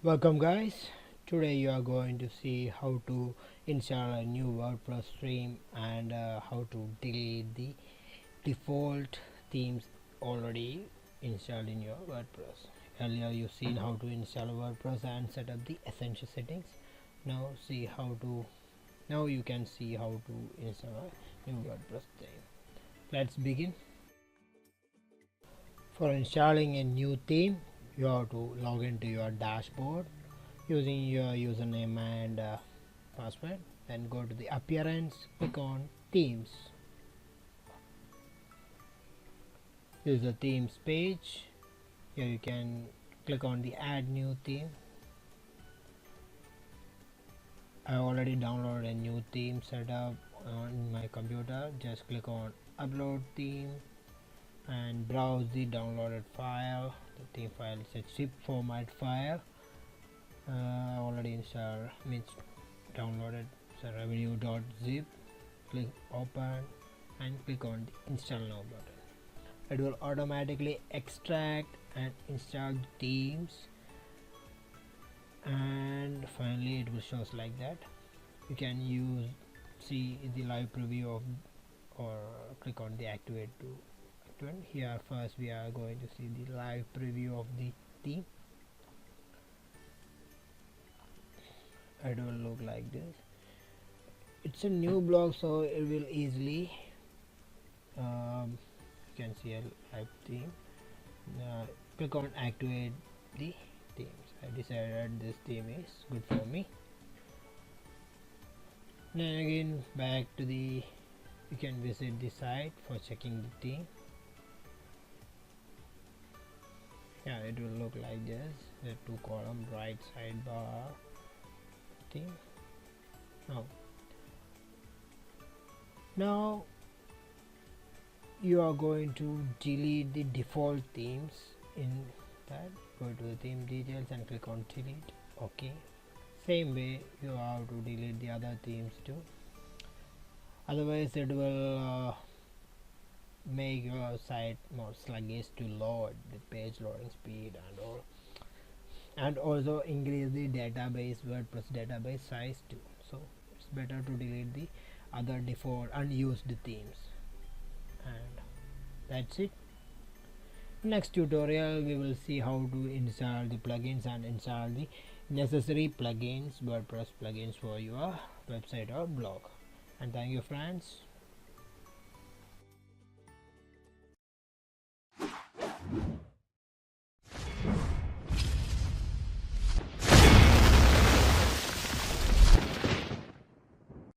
Welcome guys. Today you are going to see how to install a new WordPress theme and how to delete the default themes already installed in your WordPress. Earlier you've seen how to install WordPress and set up the essential settings. Now you can see how to install a new WordPress theme. Let's begin. For installing a new theme, you have to log into your dashboard using your username and password. Then go to the appearance, click on themes. This is the themes page. Here you can click on the add new theme. I already downloaded a new theme setup on my computer. Just click on upload theme and browse the downloaded file. The theme file is a zip format file. Already installed, means downloaded. So revenue.zip. Click open and click on the install now button. It will automatically extract and install the themes, and finally it will show like that. You can see the live preview of, or click on the activate to activate. Here first we are going to see the live preview of the theme. It will look like this. It's a new blog, so it will easily you can see a live theme. Click on activate the themes. I decided this theme is good for me. Then again back to the, you can visit the site for checking the theme. Yeah, it will look like this. The two column right sidebar theme. Now you are going to delete the default themes. In that, go to the theme details and click on delete. Okay, same way you have to delete the other themes too, otherwise it will make your site more sluggish to load, the page loading speed and all, and also increase the database WordPress database size too. So it's better to delete the other default unused themes. And that's it. Next tutorial we will see how to install the plugins and install the necessary plugins, WordPress plugins for your website or blog. And thank you friends.